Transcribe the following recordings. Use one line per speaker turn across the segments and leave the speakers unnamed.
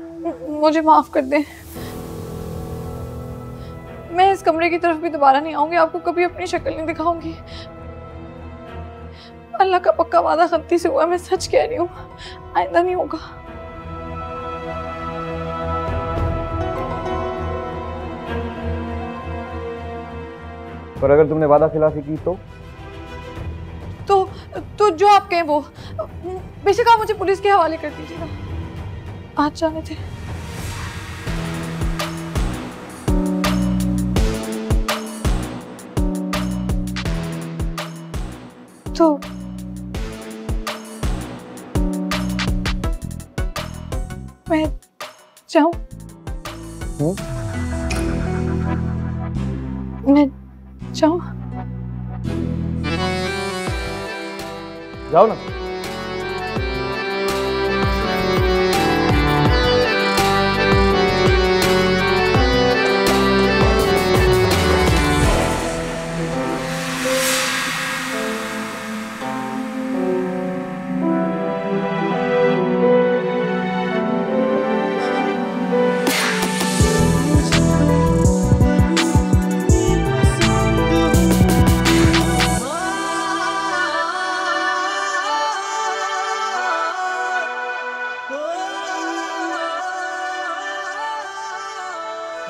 मुझे माफ कर दें। मैं इस कमरे की तरफ भी दोबारा नहीं आऊंगी, आपको कभी अपनी शक्ल नहीं दिखाऊंगी। अल्लाह का पक्का वादा गलती से हुआ, मैं सच कह रही हूँ, आइंदा नहीं होगा।
पर अगर तुमने वादा खिलाफी की
तो जो आप कहें वो, बेशक आप मुझे पुलिस के हवाले कर दीजिएगा। आज जाने थे। तो मैं जाऊं? मैं जाऊं?
जाओ ना।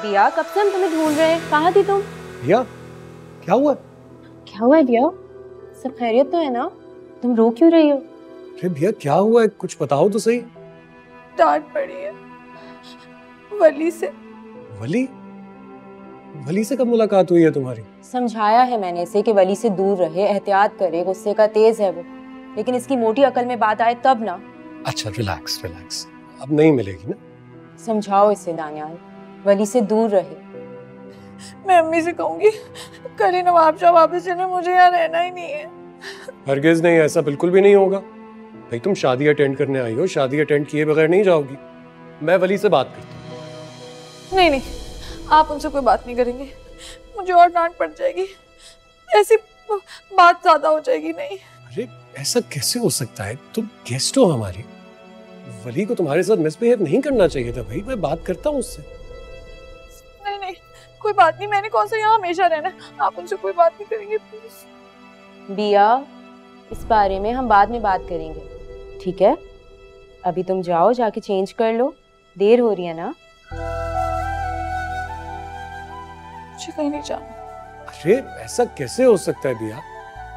दिया, कब से हम तुम्हें ढूंढ रहे हैं, कहाँ थी तुम?
भैया क्या हुआ?
क्या हुआ है दिया? सब खैरियत तो है ना? तुम रो क्यों रही हो?
अरे भैया क्या हुआ है, कुछ बताओ तो सही।
डांट पड़ी है वली से।
वली? वली से कब मुलाकात हुई है तुम्हारी?
समझाया है मैंने इसे कि वली से दूर रहे, एहतियात करे, गुस्से का तेज है वो, लेकिन इसकी मोटी अकल में बात आए तब ना।
अच्छा रिलैक्स रिलैक्स, अब नहीं मिलेगी ना।
समझाओ इसे दानियाल, वली से दूर रहे।
मैं अम्मी से कहूंगी कल ही नवाब शाह वापस चले, मुझे यहाँ रहना ही नहीं है।
हरगिज नहीं, ऐसा बिल्कुल भी नहीं होगा। भाई तुम शादी अटेंड करने आई हो, शादी अटेंड किए बगैर नहीं जाओगी। मैं वली से बात करता हूँ।
नहीं, आप उनसे कोई बात नहीं करेंगे, मुझे और डांट पड़ जाएगी, ऐसी बात ज्यादा हो जाएगी। नहीं।
अरे ऐसा कैसे हो सकता है, तुम गेस्ट हो हमारी। वली को तुम्हारे साथ मिसबिहेव नहीं करना चाहिए था भाई, मैं बात करता हूँ उससे।
नहीं, कोई बात नहीं, मैंने कौन सा यहाँ हमेशा रहना है, आप उनसे कोई बात नहीं करेंगे प्लीज।
बिया, इस बारे में हम बाद में बात करेंगे, ठीक है? अभी तुम जाओ, जाके चेंज कर लो, देर हो रही है ना।
मुझे कहीं नहीं जाना।
अरे ऐसा कैसे हो सकता है बिया,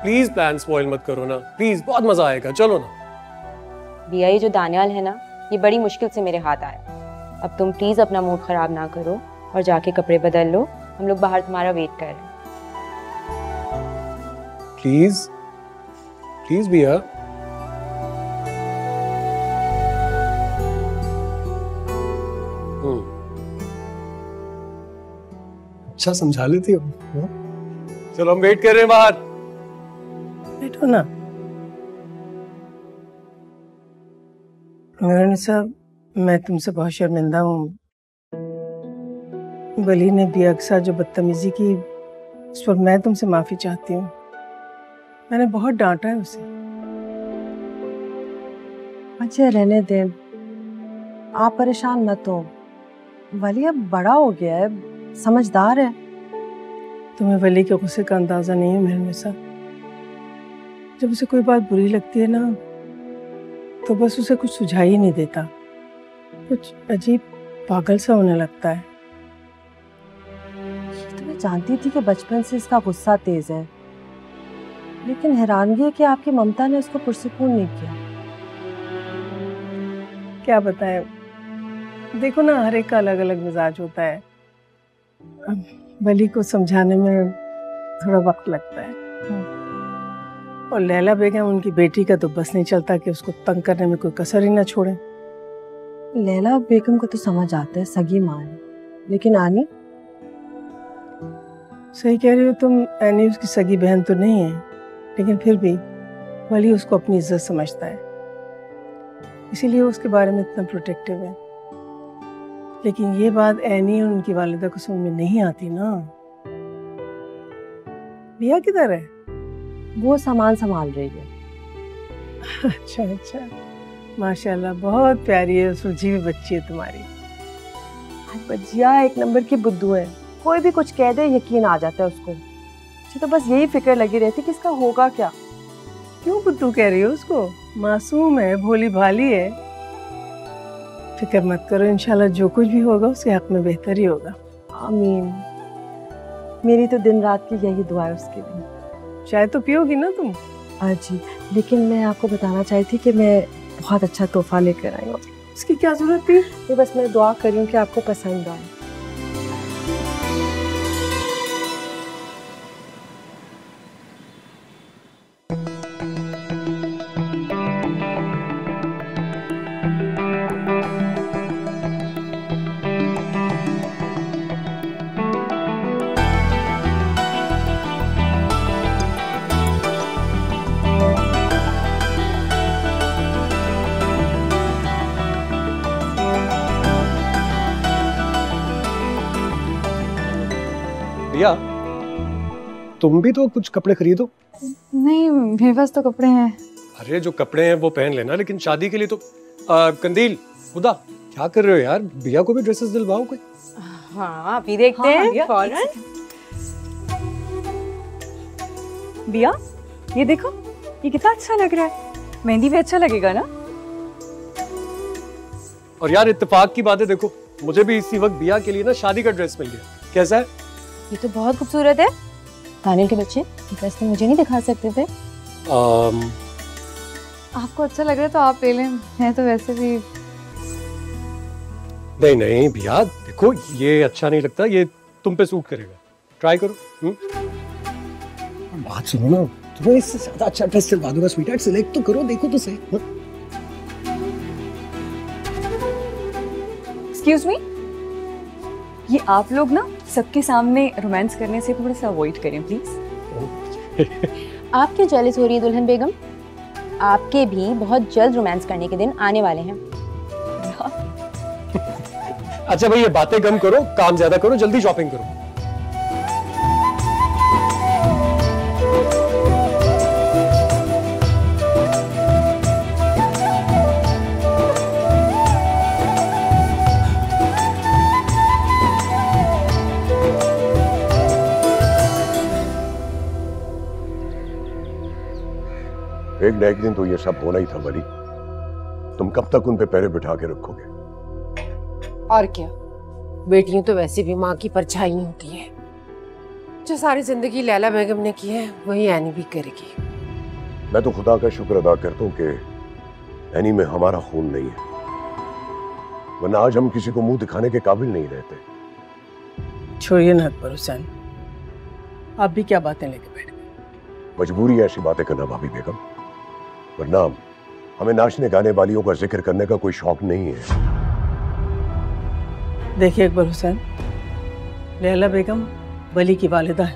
प्लीज प्लान स्पॉइल मत करो ना प्लीज, बहुत मजा आएगा, चलो ना।
बिया, ये जो दानियाल है ना, ये बड़ी मुश्किल से मेरे हाथ आया। अब तुम प्लीज अपना मूड खराब ना करो और जाके कपड़े बदल लो, हम लोग बाहर तुम्हारा वेट कर रहे हैं।
प्लीज प्लीज बिया। अच्छा समझा लेती हो। चलो हम वेट कर रहे हैं बाहर।
बैठो ना। मेरे साहब, मैं तुमसे बहुत शर्मिंदा हूँ। वली ने बिया के साथ जो बदतमीजी की, उस पर मैं तुमसे माफी चाहती हूँ। मैंने बहुत डांटा है उसे।
अच्छा रहने दे, आप परेशान मत हो। वली अब बड़ा हो गया है, समझदार है।
तुम्हें वली के गुस्से का अंदाजा नहीं है मेहरनिसा। जब उसे कोई बात बुरी लगती है ना, तो बस उसे कुछ सुझाई ही नहीं देता, कुछ अजीब पागल सा होने लगता है।
तो मैं जानती थी कि बचपन से इसका गुस्सा तेज है, लेकिन हैरानगी है कि आपकी ममता ने उसको पुरसुकून नहीं किया।
क्या बताएं, देखो ना, हर एक का अलग अलग मिजाज होता है। वली को समझाने में थोड़ा वक्त लगता है, और लैला बेगम उनकी बेटी का तो बस नहीं चलता कि उसको तंग करने में कोई कसर ही ना छोड़े।
लैला बेगम को तो समझ आता है, सगी मां है, लेकिन आनी?
सही कह रही हो तुम, एनी उसकी सगी बहन तो नहीं है, लेकिन फिर भी वली उसको अपनी इज्जत समझता है, इसीलिए उसके बारे में इतना प्रोटेक्टिव है। लेकिन ये बात एनी और उनकी वालिदा को समझ में नहीं आती ना। बिया किधर है?
वो सामान संभाल रही है।
अच्छा अच्छा, माशाल्लाह बहुत प्यारी है, सुलझी हुई बच्ची है तुम्हारी।
बजिया एक नंबर की बुद्धू है, कोई भी कुछ कह दे यकीन आ जाता है उसको। मुझे तो बस यही फिक्र लगी रहती कि इसका होगा क्या।
क्यों बुद्धू कह रही हो उसको? मासूम है, भोली भाली है। फिक्र मत करो, इंशाल्लाह जो कुछ भी होगा उसके हक में बेहतर ही होगा।
आमीन। मेरी तो दिन रात की यही दुआ है उसके लिए।
चाय तो पियोगी ना तुम?
जी, लेकिन मैं आपको बताना चाहती थी कि मैं बहुत अच्छा तोहफा लेकर आई हूँ।
इसकी क्या जरूरत थी?
ये बस मैं दुआ कर रही हूँ कि आपको पसंद आए।
भैया तुम भी तो कुछ कपड़े खरीदो।
नहीं, मेरे पास तो कपड़े हैं।
अरे जो कपड़े हैं वो पहन लेना, लेकिन शादी के लिए तो कंदील खुदा क्या कर रहे हो यार? भैया को भी ड्रेसेस दिलवाओ कोई।
हाँ अभी देखते हैं फौरन।
बिया ये देखो, ये कितना अच्छा लग रहा है। मेहंदी भी अच्छा लगेगा ना।
और यार इत्तेफाक की बात है, देखो मुझे भी इसी वक्त भैया के लिए ना शादी का ड्रेस मिल गया। कैसा है?
ये तो बहुत खूबसूरत है। दानियल के बच्चे ड्रेस तो मुझे नहीं दिखा सकते थे।
आपको अच्छा लग रहा है तो आप ले लें, मैं तो वैसे भी।
नहीं नहीं भैया देखो, ये अच्छा नहीं लगता, ये तुम पे सूट करेगा, ट्राई करो। बात सुनो ना, तुम्हें इससे ज्यादा अच्छा ड्रेस सिलवा दूंगा स्वीटहार्ट, सिलेक्ट तो करो, देखो तो सही।
एक्सक्यूज मी, ये आप लोग ना सबके सामने रोमांस करने से थोड़ा सा अवॉइड करें प्लीज।
आप क्यों जेलस हो रही है दुल्हन बेगम? आपके भी बहुत जल्द रोमांस करने के दिन आने वाले हैं।
अच्छा भाई ये बातें कम करो, काम ज्यादा करो, जल्दी शॉपिंग करो।
एक न एक दिन तो ये सब होना ही था वली। तुम कब तक उन पे पैरे बिठा के रखोगे?
और क्या, बेटियां तो वैसे भी माँ की परछाई होती है। जो सारी जिंदगी लैला बेगम ने की है वही एनी भी करेगी।
मैं तो खुदा का शुक्र अदा करता हूँ कि एनी में हमारा खून नहीं है, वरना आज हम किसी को मुंह दिखाने के काबिल नहीं रहते।
छोड़िए ना अकबर हुसैन, आप भी क्या बातें लेके बैठ गए?
मजबूरी है ऐसी बातें करना भाभी बेगम, वरना हमें नाचने गाने वालियों का जिक्र करने का कोई शौक नहीं है।
देखिए अकबर हुसैन, लैला बेगम वली की वालिदा है।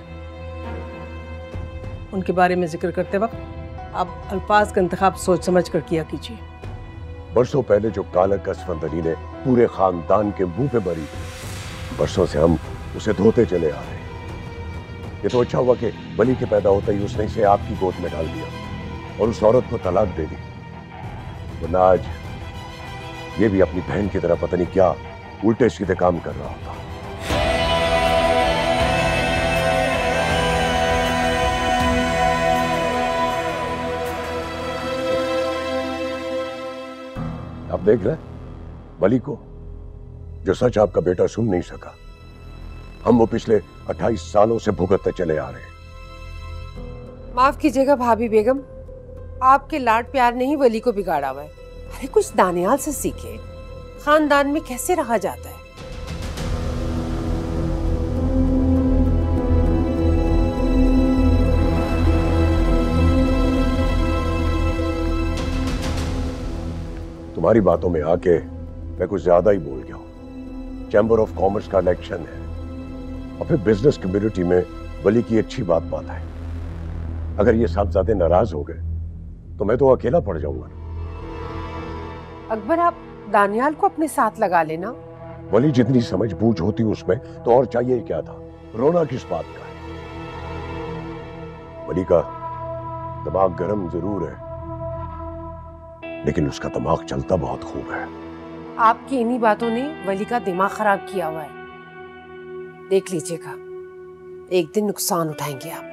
उनके बारे में जिक्र करते वक्त आप अल्फाज का इंतखाब सोच समझ कर किया कीजिए।
बरसों पहले जो कालक कसफंदली ने पूरे खानदान के मुंह पे भरी, बरसों से हम उसे धोते चले आ रहे हैं। ये तो अच्छा हुआ कि वली के पैदा होते ही उसने इसे आपकी गोद में डाल दिया और उस औरत को तलाक दे दी, वरना आज ये भी अपनी बहन की तरह पता नहीं क्या उल्टे सीधे काम कर रहा होता। आप देख रहे वली को, जो सच आपका बेटा सुन नहीं सका, हम वो पिछले 28 सालों से भुगतते चले आ रहे हैं।
माफ कीजिएगा भाभी बेगम, आपके लाड प्यार ने ही वली को बिगाड़ा हुआ है। अरे कुछ दानियाल से सीखे, खानदान में कैसे रहा जाता है।
तुम्हारी बातों में आके मैं कुछ ज्यादा ही बोल गया हूं। चैम्बर ऑफ कॉमर्स का इलेक्शन है और फिर बिजनेस कम्युनिटी में वली की अच्छी बात है। अगर ये साहबजादे नाराज हो गए तो मैं तो अकेला पड़ जाऊंगा।
अकबर आप दानियाल को अपने साथ लगा लेना।
वली जितनी समझ बूझ होती उसमें तो और चाहिए क्या था, रोना किस बात का है। वली का दिमाग गर्म जरूर है, लेकिन उसका दिमाग चलता बहुत खूब है।
आपकी इन्हीं बातों ने वली का दिमाग खराब किया हुआ है। देख लीजिएगा, एक दिन नुकसान उठाएंगे आप।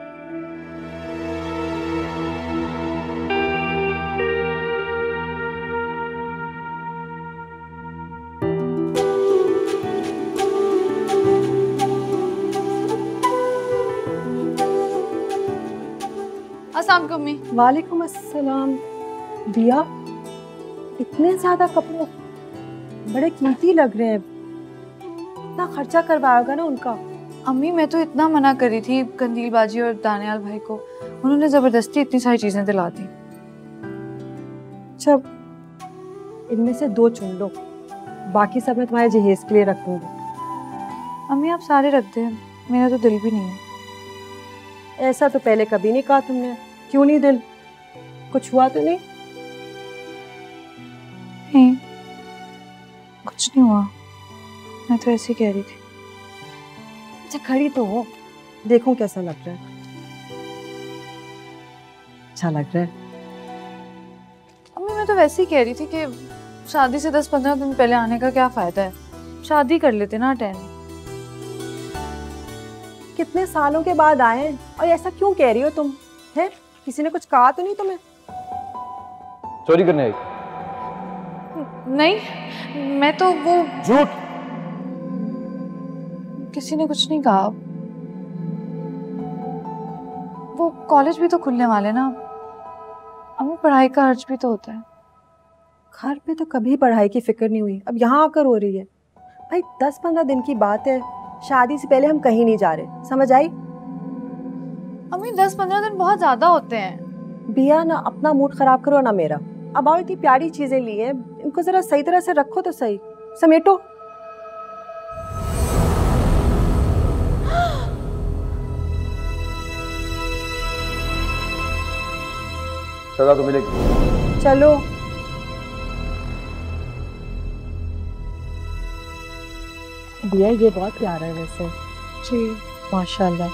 अस्सलाम वालेकुम अम्मी।
वालेकुम अस्सलाम। दिया, इतने ज्यादा कपड़े बड़े कीमती लग रहे हैं, इतना खर्चा करवाएगा ना उनका।
अम्मी मैं तो इतना मना करी थी कंदील बाजी और दानियाल भाई को, उन्होंने जबरदस्ती इतनी सारी चीजें दिला दी।
अच्छा, इनमें से 2 चुन लो, बाकी सब मैं तुम्हारे जहेज के लिए रख दूंगी।
अम्मी आप सारे रख दें, मेरा तो दिल भी नहीं है।
ऐसा तो पहले कभी नहीं कहा तुमने। क्यों नहीं दिल? कुछ हुआ तो नहीं?
नहीं, कुछ नहीं हुआ, मैं तो ऐसे ही कह रही थी।
अच्छा खड़ी तो हो, देखूं कैसा लग रहा है। अच्छा लग रहा है।
अम्मी मैं तो वैसे ही कह रही थी कि शादी से 10-15 दिन पहले आने का क्या फायदा है, शादी कर लेते ना अटेंड।
कितने सालों के बाद आए हैं और ऐसा क्यों कह रही हो तुम? है किसी ने कुछ कहा तो नहीं तुम्हें?
चोरी करने आई?
नहीं, मैं तो वो
झूठ।
किसी ने कुछ नहीं कहा। वो कॉलेज भी तो खुलने वाले ना, अम्मी पढ़ाई का खर्च भी तो होता है।
घर पे तो कभी पढ़ाई की फिक्र नहीं हुई, अब यहाँ आकर हो रही है। भाई 10-15 दिन की बात है, शादी से पहले हम कहीं नहीं जा रहे, समझ आई?
अम्मी 10-15 दिन बहुत ज्यादा होते हैं।
बिया ना अपना मूड खराब करो ना मेरा। अब आओ, इतनी प्यारी चीजें ली हैं, इनको जरा सही तरह से रखो तो सही, समेटो।
सजा तो मिलेगी।
चलो बिया, ये बहुत प्यारा है वैसे। जी माशाल्लाह।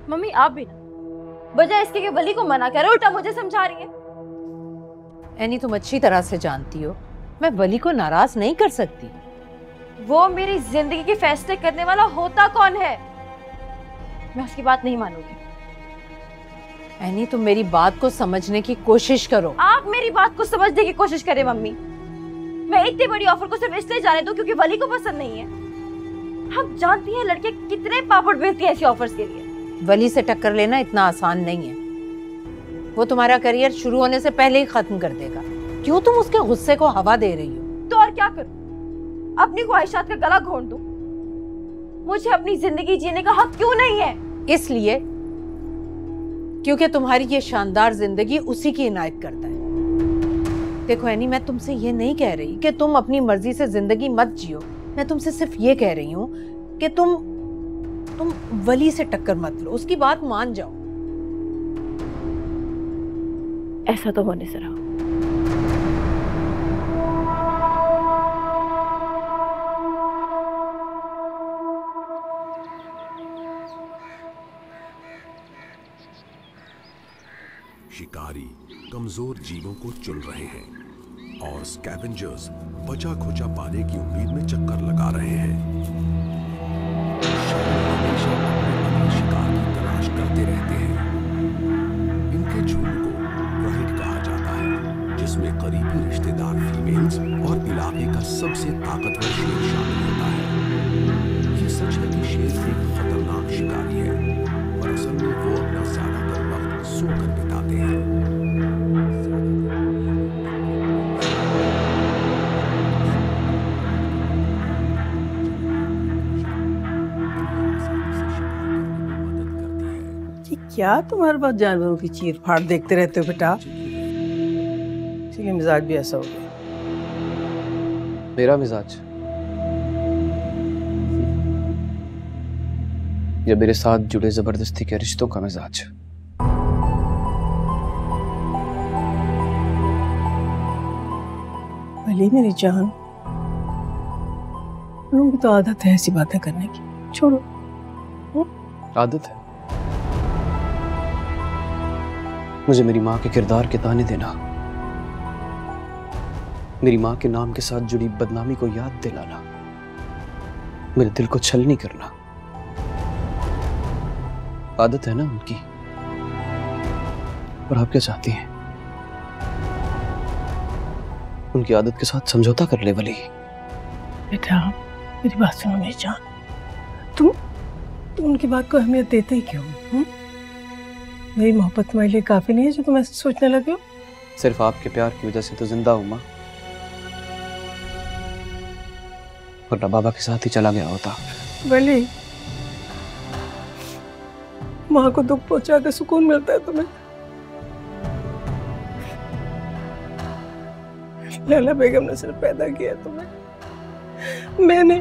मम्मी आप भी ना, बजाय इसके कि वली को मना करे उल्टा मुझे समझा रही है।
एनी तुम अच्छी तरह से जानती हो मैं वली को नाराज नहीं कर सकती।
वो मेरी जिंदगी के फैसले करने वाला होता कौन है? मैं उसकी बात नहीं मानूंगी।
एनी तुम मेरी बात को समझने की कोशिश करो।
आप मेरी बात को समझने की कोशिश करें मम्मी। मैं इतनी बड़ी ऑफर को सिर्फ इसलिए जाने दूं क्योंकि वली को पसंद नहीं है। आप जानती हैं लड़के कितने पापड़ बेचते हैं ऐसी ऑफर्स के लिए।
वली से टक्कर लेना इतना आसान नहीं है। वो तुम्हारा करियर शुरू होने से पहले ही खत्म कर देगा। क्यों तुम उसके गुस्से को हवा दे रही हो?
तो और क्या करूं? अपनी ख्वाहिशात का गला घोंट दूं? मुझे अपनी जिंदगी जीने का हक क्यों नहीं है?
इसलिए क्योंकि तुम्हारी ये शानदार जिंदगी उसी की इनायत करता है। देखो एनी, मैं तुमसे ये नहीं कह रही कि तुम अपनी मर्जी से जिंदगी मत जियो। मैं तुमसे सिर्फ ये कह रही हूँ कि तुम वली से टक्कर मत लो, उसकी बात मान जाओ।
ऐसा तो होने से रहा।
शिकारी कमजोर जीवों को चुन रहे हैं और स्कैवेंजर्स बचा खुचा पाने की उम्मीद में चक्कर लगा रहे हैं। हमेशा अपने शिकार की तलाश करते रहते हैं। इनके झुंड को प्राइड कहा जाता है, जिसमें करीबी रिश्तेदार फीमेल्स और इलाके का सबसे ताकतवर शेर शामिल होता है। ये सच है कि शेर एक खतरनाक शिकारी है, और असल में वो अपना ज्यादातर वक्त सोकर बिताते हैं।
क्या तुम हर बार जानवरों की चीर फाड़ देखते रहते हो बेटा? इसलिए मिजाज भी ऐसा हो गया।
मेरा मिजाज या मेरे साथ जुड़े जबरदस्ती के रिश्तों का मिजाज।
भले मेरी जान, लोगों की तो आदत है ऐसी बातें करने की। छोड़ो।
आदत है। मुझे मेरी माँ के किरदार के ताने देना, मेरी माँ के नाम के साथ जुड़ी बदनामी को याद दिलाना, मेरे दिल को छलनी करना आदत है ना उनकी। और आप क्या चाहती हैं? उनकी आदत के साथ समझौता कर ले वली।
बेटा मेरी बात सुनो मेरी जान, तुम उनकी बात को अहमियत देते ही क्यों? मेरी मोहब्बत तुम्हारे लिए काफी नहीं है जो तुम ऐसे सोचने लगे हो?
सिर्फ आपके प्यार की वजह से तो जिंदा हूं माँ, वरना बाबा के साथ ही चला गया होता।
वली, माँ को दुख पहुंचा के सुकून मिलता है तुम्हें? लैला बेगम ने सिर्फ पैदा किया तुम्हें, मैंने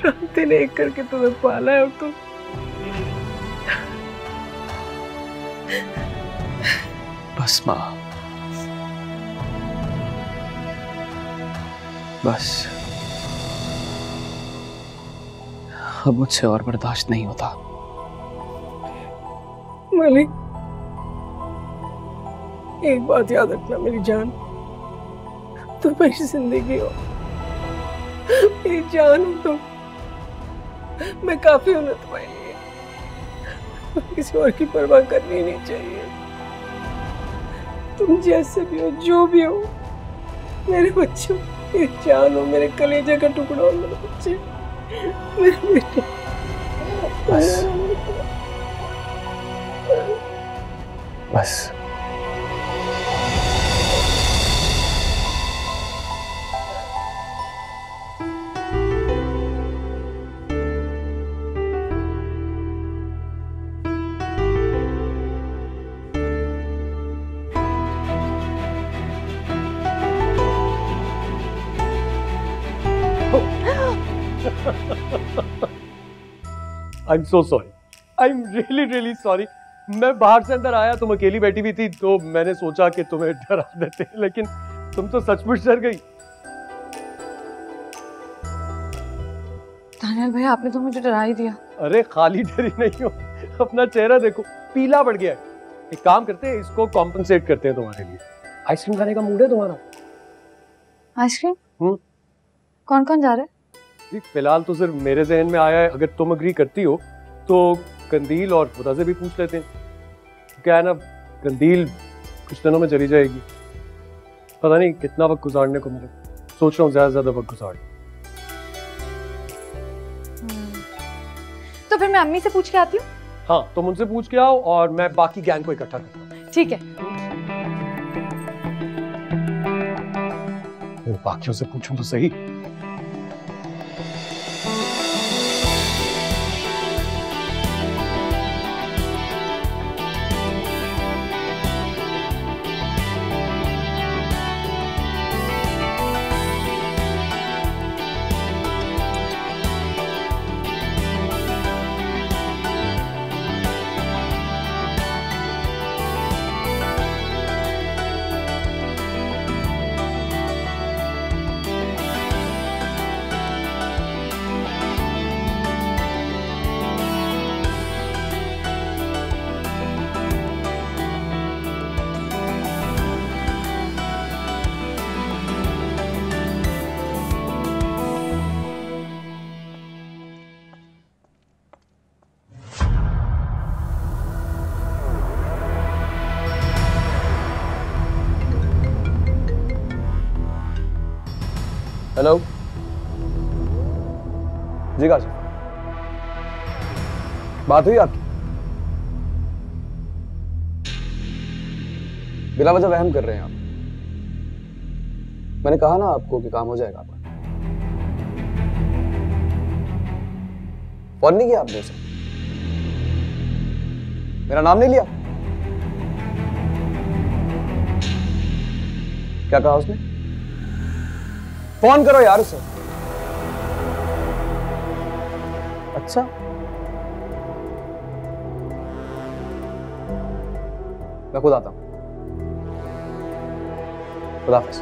रातें ने एक करके तुम्हें पाला है। और तुम
बस माँ, बस अब मुझसे और बर्दाश्त नहीं होता।
मलिक, एक बात याद रखना मेरी जान, तुम मेरी जिंदगी हो, मेरी जान हो तुम, मैं काफी हूं ना तुम्हारे लिए, किसी और की परवाह करनी नहीं चाहिए। तुम जैसे भी हो, जो भी हो, मेरे बच्चे, मेरी जान हो, मेरे कलेजे का टुकड़ा हो, मेरे बच्चे, मेरे बेटे।
बस
I am so sorry, I am really really sorry. मैं बाहर से अंदर आया, तुम अकेली बैठी हुई थी, तो मैंने सोचा कि तुम्हें डरा देते, लेकिन तुम तो सचमुच डर गई।
दानियाल भाई, आपने तो मुझे डरा ही दिया।
अरे खाली डरी नहीं हो, अपना चेहरा देखो, पीला पड़ गया है। एक काम करते हैं, इसको कॉम्पनसेट करते हैं तुम्हारे लिए। आइसक्रीम खाने का मूड है तुम्हारा?
आइसक्रीम? कौन कौन जा रहा है?
फिलहाल तो सिर्फ मेरे जहन में आया है, अगर तुम अग्री करती हो तो कंदील और खुदा से भी पूछ लेते हैं। क्या है ना, कंदील कुछ दिनों में चली जाएगी, पता नहीं कितना वक्त गुजारने को मिले, सोच रहा हूँ ज्यादा वक्त गुजार।
तो फिर मैं अम्मी से पूछ के आती हूँ।
हाँ, तुम उनसे पूछ के आओ और मैं बाकी गैंग को इकट्ठा करता हूँ।
ठीक है।
बाकियों से पूछूं तो सही।
हेलो जी, काशिफ, बात हुई आपकी? बिला वजह वहम कर रहे हैं आप। मैंने कहा ना आपको कि काम हो जाएगा आपका। फोन नहीं किया आपने उसे? मेरा नाम नहीं लिया? क्या कहा उसने? फोन करो यार उसे। अच्छा, मैं खुद आता हूं। खुदा हाफिज़।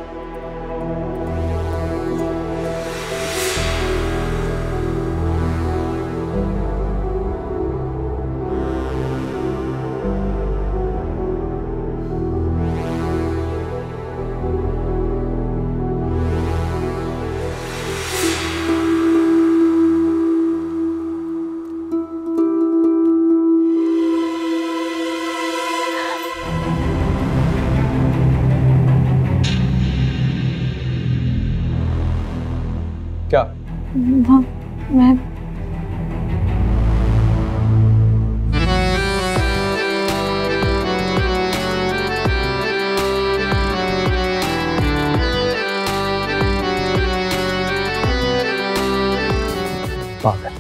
हाँ, मैं
पागल।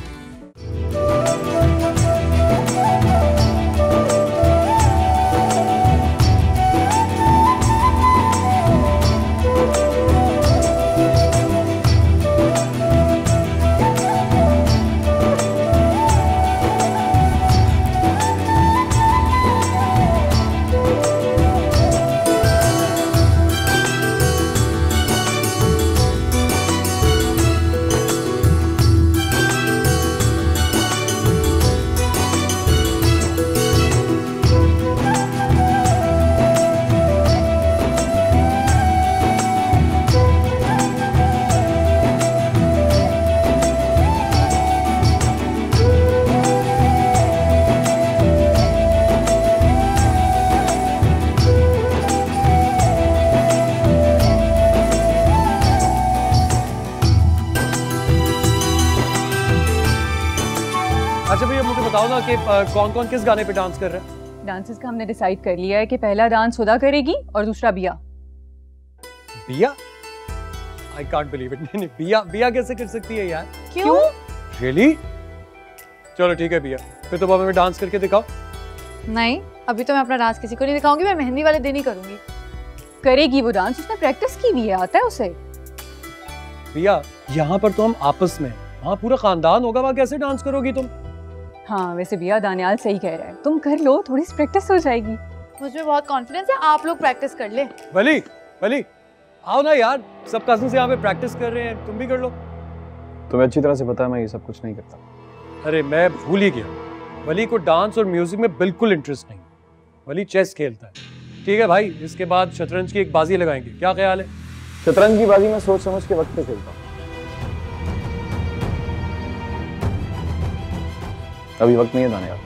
अच्छा भैया मुझे बताओ ना कि कौन कौन किस गाने पे डांस कर रहा है?
डांसेस का हमने डिसाइड कर लिया है कि पहला डांस हुदा करेगी और दूसरा बिया।
बिया? I can't believe it. नहीं बिया बिया कैसे कर सकती है यार?
क्यों?
रियली? चलो ठीक है बिया, फिर तो बाबा में डांस करके दिखाओ।
नहीं, अभी तो मैं अपना डांस किसी को नहीं दिखाऊंगी, मैं मेहंदी वाले दिन ही करूंगी। करेगी वो डांस, उसने प्रैक्टिस की भी है, आता है उसे।
बिया यहाँ पर तो हम आपस में, वहाँ पूरा खानदान होगा, वहाँ कैसे डांस करोगी तुम?
हाँ वैसे बिया दानियाल सही कह रहा है, तुम कर लो, थोड़ी सी प्रैक्टिस हो जाएगी।
मुझे बहुत कॉन्फिडेंस है, आप लोग प्रैक्टिस कर ले।
वली वली आओ ना यार, सब कजिन्स यहाँ पे प्रैक्टिस कर रहे हैं, तुम भी कर लो।
तुम्हें अच्छी तरह से पता है मैं ये सब कुछ नहीं करता।
अरे मैं भूल ही गया, वली को डांस और म्यूजिक में बिल्कुल इंटरेस्ट नहीं। वली चेस खेलता है। ठीक है भाई, इसके बाद शतरंज की एक बाजी लगाएंगे, क्या ख्याल है?
शतरंज की बाजी मैं सोच समझ के वक्त पे खेलता हूँ। अभी वक्त नहीं है दानियाल,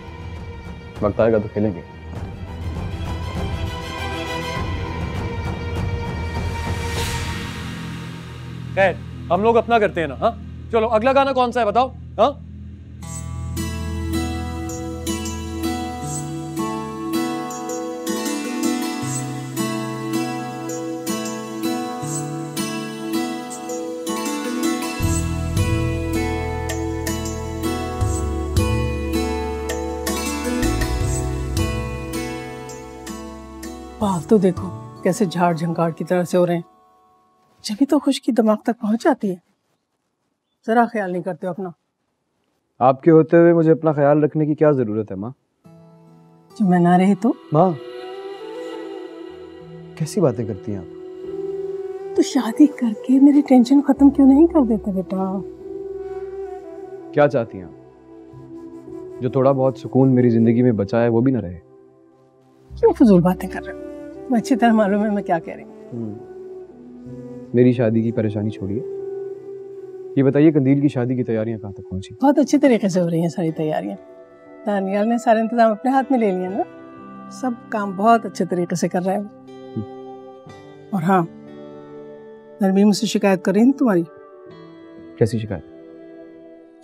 वक्त आएगा तो खेलेंगे।
खैर हम लोग अपना करते हैं ना। हाँ चलो, अगला गाना कौन सा है बताओ? हाँ
बाल तो देखो कैसे झाड़ झंकार की तरह से हो रहे हैं, जब तो खुशकी दिमाग तक पहुंच जाती है। जरा ख्याल नहीं करते हो अपना।
आपके होते हुए मुझे अपना ख्याल रखने की क्या जरूरत है माँ?
जब मैं ना रही तो?
माँ कैसी बातें करती हैं आप?
तो शादी करके मेरी टेंशन खत्म क्यों नहीं कर देते बेटा?
क्या चाहती हैं आप? जो थोड़ा बहुत सुकून मेरी जिंदगी में बचा है वो भी ना रहे?
क्यों फजूल बातें कर रहे हो? मैं अच्छी तरह मालूम है मैं क्या कह रही हूँ।
मेरी शादी की परेशानी छोड़िए, ये बताइए कंदील की शादी की तैयारियां कहाँ तक पहुंची?
बहुत अच्छी तरीके से हो रही हैं सारी तैयारियां। दानियाल ने सारे इंतजाम अपने हाथ में ले लिए ना, सब काम बहुत अच्छे तरीके से कर रहा है। और हाँ, नरमीन मुझसे शिकायत कर रही थी तुम्हारी।
कैसी शिकायत?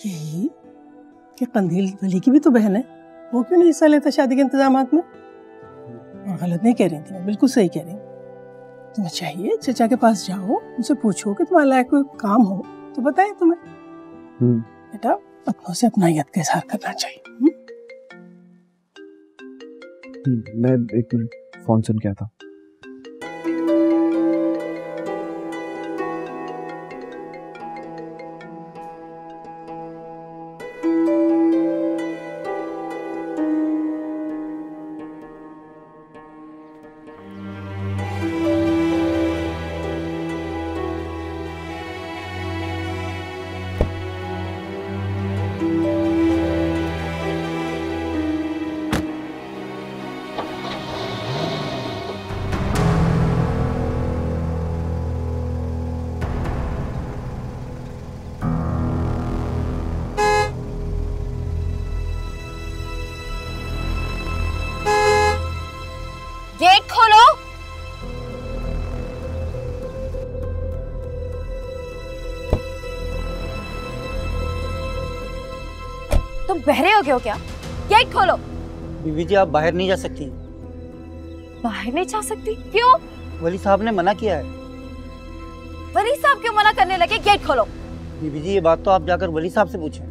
यही कि कंदील वली की भी तो बहन है, वो क्यों नहीं हिस्सा लेता शादी के इंतजामात में? और गलत नहीं कह रही थी, मैं बिल्कुल सही कह रही हूँ। तुम्हें चाहिए चचा के पास जाओ, उनसे पूछो कि तुम्हारे लायक कोई काम हो तो बताए तुम्हें। बेटा अपनों से अपनायत का इजहार करना चाहिए।
मैं एक मिनट फोन सुन के आता हूँ।
तुम बहरे हो गए हो क्या? गेट खोलो।
बीवी जी आप बाहर नहीं जा सकती।
बाहर नहीं जा सकती? क्यों?
वली साहब ने मना किया है।
वली साहब क्यों मना करने लगे? गेट खोलो।
बीवी जी ये बात तो आप जाकर वली साहब से पूछें।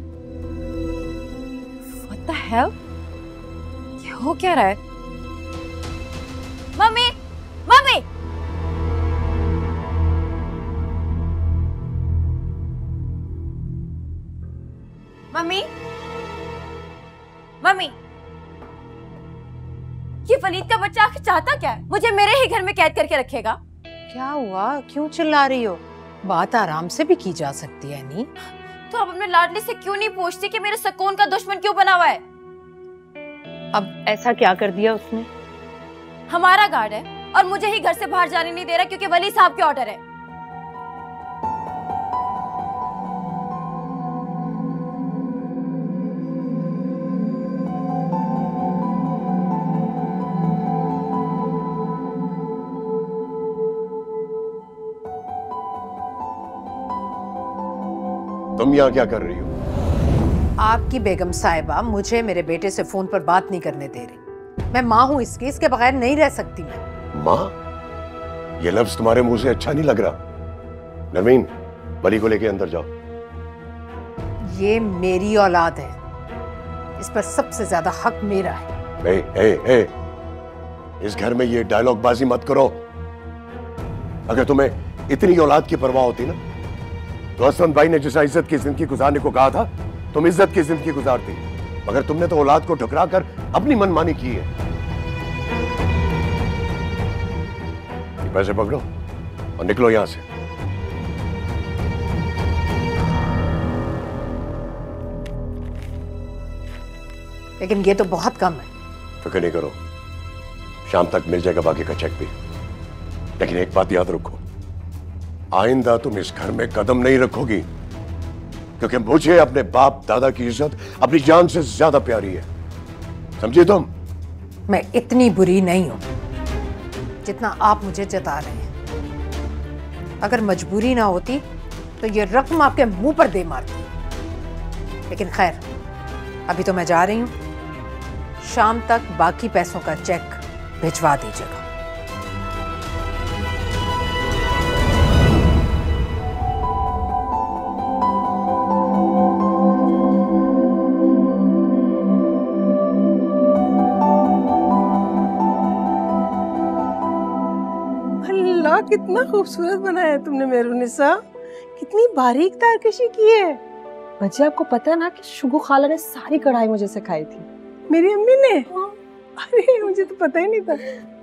What the hell? ये हो क्या रहा है? Mummy, mummy! Mummy, mummy! ये वलीद का बच्चा आखिर चाहता क्या है? मुझे मेरे ही घर में कैद करके रखेगा?
क्या हुआ? क्यों चिल्ला रही हो? बात आराम से भी की जा सकती है नी।
तो आप अपने लाडली से क्यों नहीं पूछती कि मेरे सुकून का दुश्मन क्यों बना हुआ है?
अब ऐसा क्या कर दिया उसने?
हमारा गार्ड है और मुझे ही घर से बाहर जाने नहीं दे रहा क्योंकि वली साहब के ऑर्डर है।
तुम यहाँ क्या कर रही हो?
आपकी बेगम साहिबा मुझे मेरे बेटे से फोन पर बात नहीं करने दे रही। मैं माँ हूँ इसकी, इसके बगैर नहीं रह सकती मैं।
माँ? ये लफ्ज तुम्हारे मुंह से अच्छा नहीं लग रहा। नवीन, बली को लेके अंदर जाओ।
ये मेरी औलाद है, इस पर सबसे ज्यादा हक मेरा है।
ए, इस घर में ये डायलॉग बाजी मत करो। अगर तुम्हें इतनी औलाद की परवाह होती ना, तो असलम भाई ने जैसा इज्जत की जिंदगी गुजारने को कहा था, तुम इज्जत की जिंदगी गुजारती। मगर तुमने तो औलाद को ठुकरा कर अपनी मनमानी की है। ये पैसे पकड़ो और निकलो यहां से।
लेकिन ये तो बहुत कम है।
फिक्र नहीं करो, शाम तक मिल जाएगा बाकी का चेक भी। लेकिन एक बात याद रखो, आइंदा तुम इस घर में कदम नहीं रखोगी, क्योंकि मुझे अपने बाप दादा की इज्जत अपनी जान से ज्यादा प्यारी है। समझे तुम?
मैं इतनी बुरी नहीं हूं जितना आप मुझे जता रहे हैं। अगर मजबूरी ना होती तो ये रकम आपके मुंह पर दे मारती। लेकिन खैर, अभी तो मैं जा रही हूं। शाम तक बाकी पैसों का चेक भिजवा दीजिएगा।
कितना खूबसूरत बनाया है तुमने मेहरुनिसा। कितनी बारीक तारकशी की है।
बच्चे आपको पता है ना कि शुगु खाला ने सारी कढ़ाई मुझे सिखाई थी।
मेरी अम्मी ने? अरे मुझे तो पता ही नहीं था।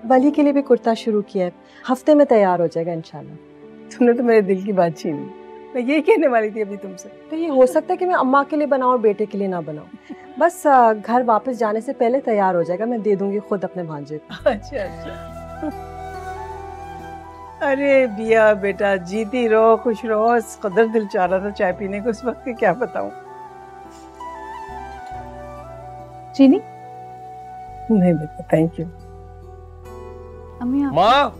बली के लिए भी कुर्ता शुरू किया है, हफ्ते में तैयार हो जाएगा इंशाल्लाह।
तुमने तो मेरे दिल की बात छीनी। मैं यही कहने वाली थी अभी तुमसे।
तो ये हो सकता है कि मैं अम्मा के लिए बनाऊं और बेटे के लिए ना बनाऊं। बस घर वापस जाने से पहले तैयार हो जाएगा, मैं दे दूंगी खुद अपने भांजे को।
अच्छा अच्छा। अरे बिया बेटा, जीती रहो, खुश रहो। इस कदर दिल चाह रहा था चाय पीने को, उस वक्त के क्या बताऊं।
चीनी?
नहीं बेटा, थैंक यू।
अम्मी
माँ,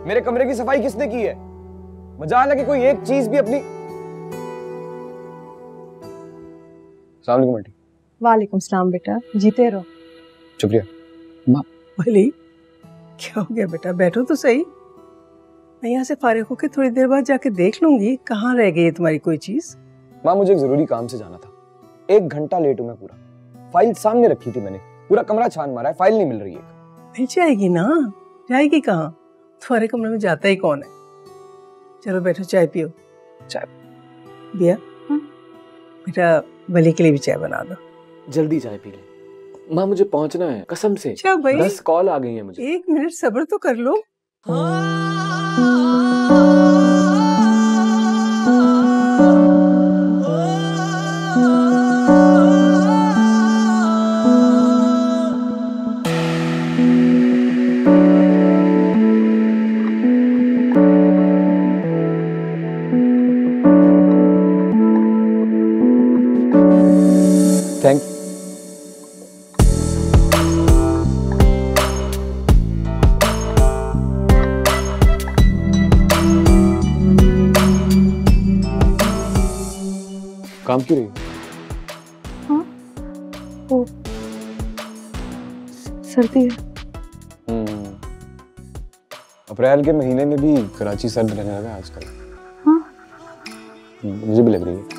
मेरे कमरे की सफाई किसने की है? मजा लगे कोई एक चीज भी अपनी। अस्सलाम वालेकुम आंटी।
वालेकुम सलाम बेटा, जीते रहो।
शुक्रिया माँ।
भली, क्या हो गया बेटा? बैठो तो सही। मैं यहाँ से फारिग होकर थोड़ी देर बाद जाके देख लूंगी कहाँ रह गई है तुम्हारी कोई चीज।
माँ, मुझे एक जरूरी काम से जाना था। 1 घंटा लेट हूँ मैं पूरा। फाइल सामने रखी थी मैंने, पूरा कमरा छान मारा है, फाइल नहीं मिल रही है।
मिल जाएगी ना। जाएगी कहाँ? तुम्हारे कमरे में जाता ही कौन है? चलो बैठो, चाय पियो।
चाय?
बिया बेटा, वली के लिए भी चाय बना दो।
जल्दी चाय पी ले माँ, मुझे पहुंचना है कसम से।
अच्छा भाई,
10 कॉल आ गई है मुझे।
1 मिनट सब्र तो कर लो।
थैंक काम क्यों रही?
हाँ?
सर्दी है।
अप्रैल के महीने में भी कराची सर्द रहने लगा आजकल।
हाँ
मुझे भी लग रही है।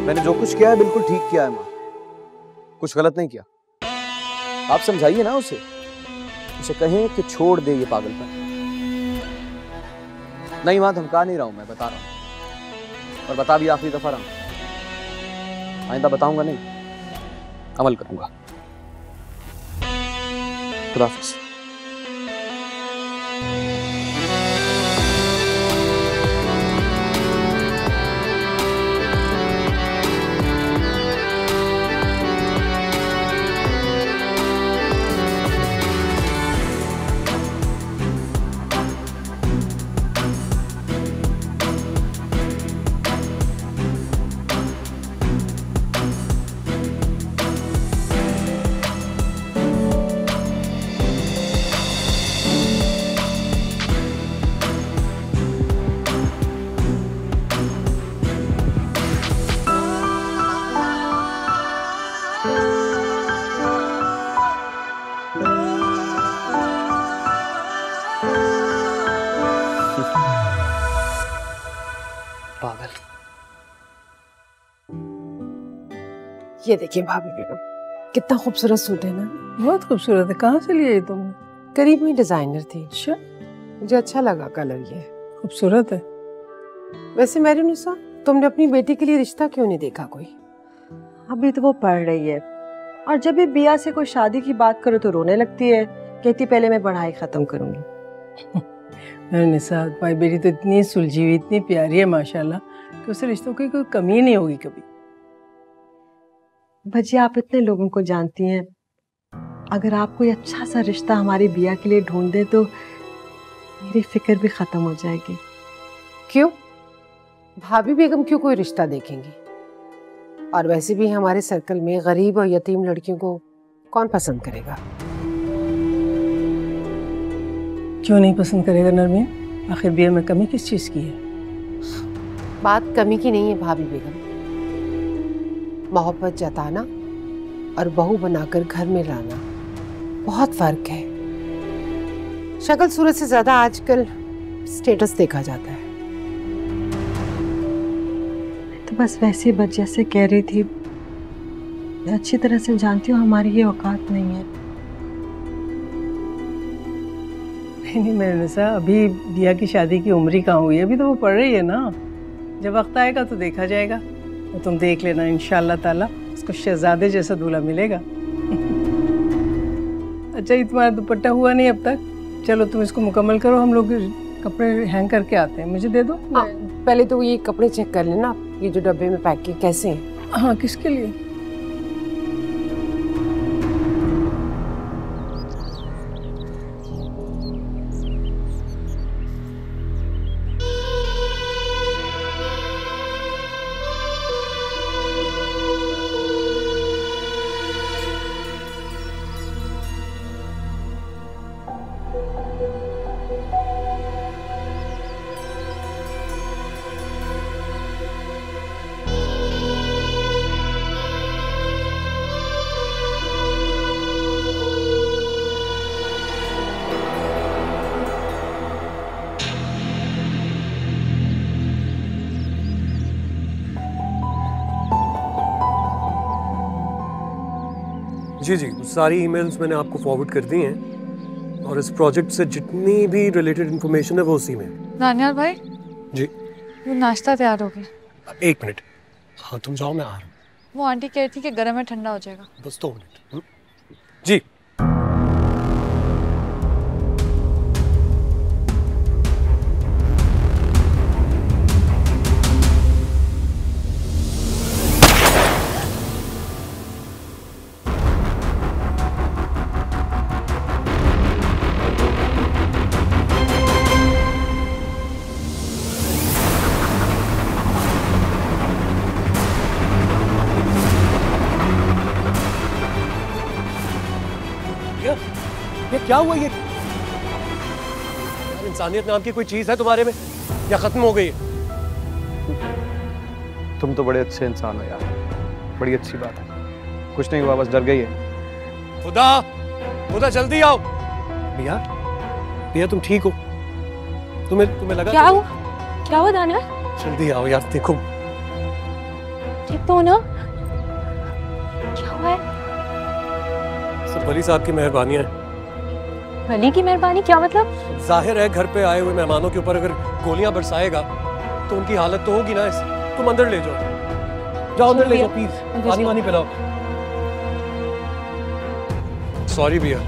मैंने जो कुछ किया है बिल्कुल ठीक किया है माँ, कुछ गलत नहीं किया। आप समझाइए ना उसे कहें कि छोड़ दे ये पागलपन। नहीं माँ, धमका नहीं रहा हूं, मैं बता रहा हूं, और बता भी आखिरी दफा रहा हूं। आइंदा बताऊंगा नहीं, अमल करूंगा। खुदा हाफिज़।
पागल। ये देखिए भाभी बेगम, कितना खूबसूरत सूट है ना।
बहुत खूबसूरत है। कहाँ से लिया ये तुमने?
करीब में डिजाइनर थी।
अच्छा,
मुझे अच्छा लगा कलर ये।
खूबसूरत है।
वैसे मैरिनुसा, तुमने अपनी बेटी के लिए रिश्ता क्यों नहीं देखा कोई?
अभी तो वो पढ़ रही है, और जब भी बिया से कोई शादी की बात करो तो रोने लगती है, कहती पहले मैं पढ़ाई खत्म करूंगी।
निसार भाई बेटी तो इतनी सुलझी हुई, इतनी प्यारी है माशाल्लाह, कि उसे रिश्तों की कोई कमी नहीं होगी कभी।
भजी, आप इतने लोगों को जानती हैं, अगर आप कोई अच्छा सा रिश्ता हमारी बिया के लिए ढूंढ दे तो मेरी फिक्र भी खत्म हो जाएगी।
क्यों? भाभी बेगम क्यों कोई रिश्ता देखेंगी? और वैसे भी हमारे सर्कल में गरीब और यतीम लड़कियों को कौन पसंद करेगा?
क्यों नहीं पसंद करेगा नरमीन? आखिर बिया में कमी किस चीज की है?
बात कमी की नहीं है भाभी बेगम, मोहब्बत जताना और बहू बनाकर घर में लाना बहुत फर्क है। शक्ल सूरत से ज्यादा आजकल स्टेटस देखा जाता है।
तो बस वैसे बच्चे जैसे कह रही थी, मैं अच्छी तरह से जानती हूँ हमारी ये औकात नहीं है।
नहीं मेरे निसा, अभी बिया की शादी की उम्र ही कहाँ हुई है, अभी तो वो पढ़ रही है ना। जब वक्त आएगा तो देखा जाएगा, तो तुम देख लेना, इंशाल्लाह ताला उसको शहजादे जैसा दूल्हा मिलेगा। अच्छा, ये तुम्हारा दुपट्टा हुआ नहीं अब तक? चलो तुम इसको मुकम्मल करो, हम लोग कपड़े हैंग करके आते हैं। मुझे दे दो।
पहले तो ये कपड़े चेक कर लेना, ये जो डब्बे में पैक किए कैसे हैं।
हाँ, किसके लिए?
जी जी, सारी ईमेल्स मैंने आपको फॉरवर्ड कर दी हैं, और इस प्रोजेक्ट से जितनी भी रिलेटेड इन्फॉर्मेशन है वो उसी में है।
दानियाल भाई
जी,
वो नाश्ता तैयार हो गया।
1 मिनट। हाँ तुम जाओ, मैं आ रहा हूँ।
वो आंटी कह रही थी कि गर्म है, ठंडा हो जाएगा।
बस 2 मिनट। जी ये क्या हुआ? ये यार, इंसानियत नाम की कोई चीज है तुम्हारे में या खत्म हो गई है?
तुम तो बड़े अच्छे इंसान हो यार, बड़ी अच्छी बात है। कुछ नहीं हुआ, बस डर गई है।
खुदा खुदा जल्दी आओ। भैया तुम ठीक हो? तुम्हें लगा
क्या हुआ दानियाल?
जल्दी आओ यार, देखो
ठीक तो हो ना? क्या हुआ है?
सब वली साहब की मेहरबानी है।
वली की मेहरबानी क्या मतलब?
जाहिर है घर पे आए हुए मेहमानों के ऊपर अगर गोलियां बरसाएगा तो उनकी हालत तो होगी ना। तुम अंदर ले जाओ, अंदर ले जाओ प्लीज, पानी पिलाओ। सॉरी भैया।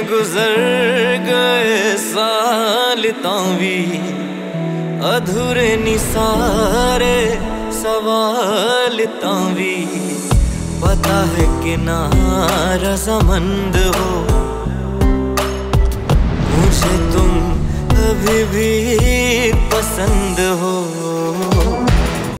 गुजर गए साल तावी अधूरे निसारे सवाल तावी पता है कि ना रज़ामंद हो मुझे तुम अभी भी पसंद हो।